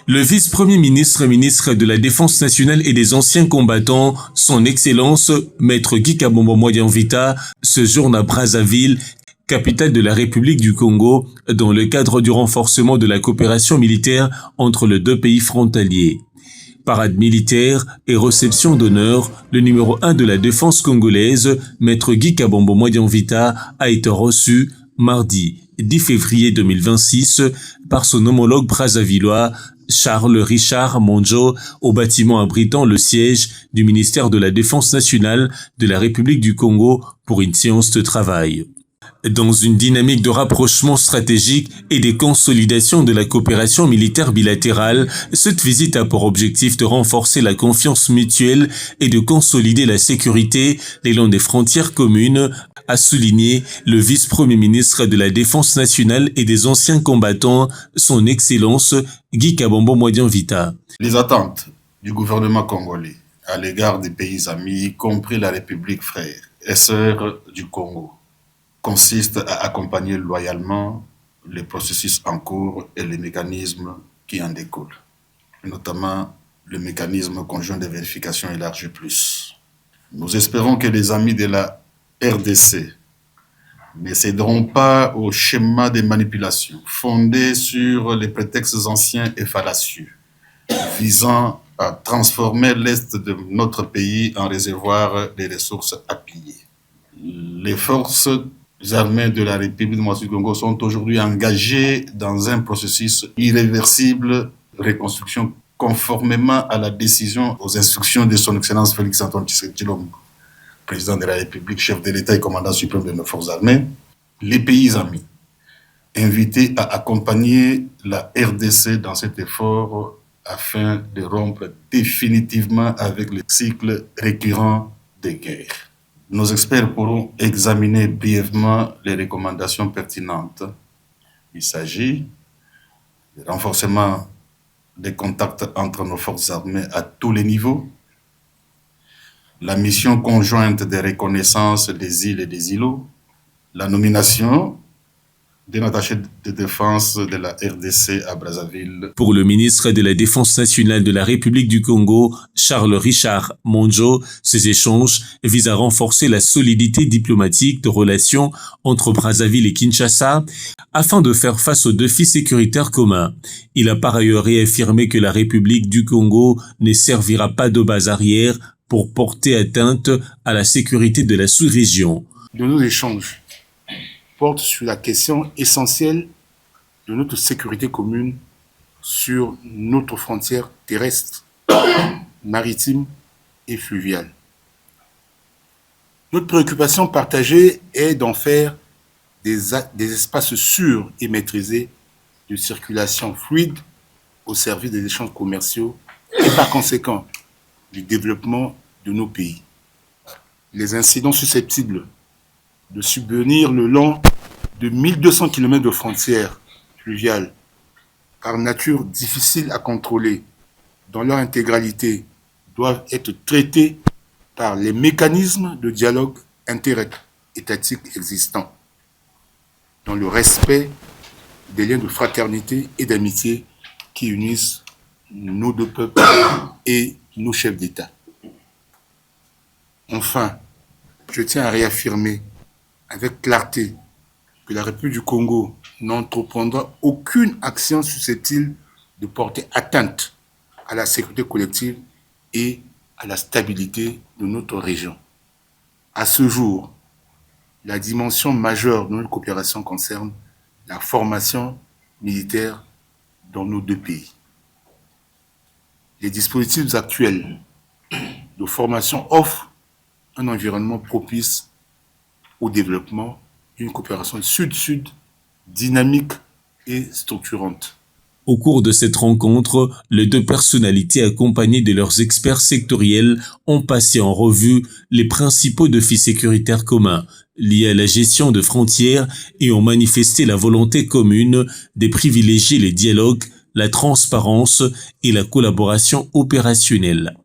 Le vice-premier ministre et ministre de la Défense nationale et des anciens combattants, son Excellence, Maître Guy Kabombo Modian-Vita, séjourne à Brazzaville, capitale de la République du Congo, dans le cadre du renforcement de la coopération militaire entre les deux pays frontaliers. Parade militaire et réception d'honneur, le numéro 1 de la défense congolaise, Maître Guy Kabombo Modian-Vita, a été reçu mardi 10 février 2026 par son homologue brazzavillois Charles Richard Monjo au bâtiment abritant le siège du ministère de la Défense nationale de la République du Congo pour une séance de travail. Dans une dynamique de rapprochement stratégique et de consolidation de la coopération militaire bilatérale, cette visite a pour objectif de renforcer la confiance mutuelle et de consolider la sécurité le long des frontières communes, a souligné le vice-premier ministre de la Défense nationale et des anciens combattants, son Excellence Guy Kabombo Modian-Vita. Les attentes du gouvernement congolais à l'égard des pays amis, y compris la République frère et sœur du Congo, consiste à accompagner loyalement les processus en cours et les mécanismes qui en découlent, notamment le mécanisme conjoint de vérification élargi plus. Nous espérons que les amis de la RDC ne céderont pas au schéma de manipulation fondé sur les prétextes anciens et fallacieux visant à transformer l'Est de notre pays en réservoir des ressources à piller. Les forces armées de la République démocratique du Congo sont aujourd'hui engagées dans un processus irréversible de reconstruction conformément à la décision, aux instructions de son Excellence Félix-Antoine Tshisekedi Tshilombo, président de la République, chef de l'État et commandant suprême de nos forces armées. Les pays amis invités à accompagner la RDC dans cet effort afin de rompre définitivement avec le cycle récurrent des guerres. Nos experts pourront examiner brièvement les recommandations pertinentes. Il s'agit du renforcement des contacts entre nos forces armées à tous les niveaux, la mission conjointe de reconnaissance des îles et des îlots, la nomination d'un attaché de défense de la RDC à Brazzaville. Pour le ministre de la Défense nationale de la République du Congo, Charles Richard Monjo, ces échanges visent à renforcer la solidité diplomatique de relations entre Brazzaville et Kinshasa afin de faire face aux défis sécuritaires communs. Il a par ailleurs réaffirmé que la République du Congo ne servira pas de base arrière pour porter atteinte à la sécurité de la sous-région. De nos échanges porte sur la question essentielle de notre sécurité commune sur notre frontière terrestre, maritime et fluviale. Notre préoccupation partagée est d'en faire des espaces sûrs et maîtrisés de circulation fluide au service des échanges commerciaux et par conséquent du développement de nos pays. Les incidents susceptibles de subvenir le long de 1200 km de frontières fluviales, par nature difficile à contrôler, dans leur intégralité, doivent être traités par les mécanismes de dialogue interétatiques existants, dans le respect des liens de fraternité et d'amitié qui unissent nos deux peuples et nos chefs d'État. Enfin, je tiens à réaffirmer avec clarté que la République du Congo n'entreprendra aucune action susceptible de porter atteinte à la sécurité collective et à la stabilité de notre région. À ce jour, la dimension majeure de notre coopération concerne la formation militaire dans nos deux pays. Les dispositifs actuels de formation offrent un environnement propice au développement d'une coopération sud-sud dynamique et structurante. Au cours de cette rencontre, les deux personnalités accompagnées de leurs experts sectoriels ont passé en revue les principaux défis sécuritaires communs liés à la gestion de frontières et ont manifesté la volonté commune de privilégier les dialogues, la transparence et la collaboration opérationnelle.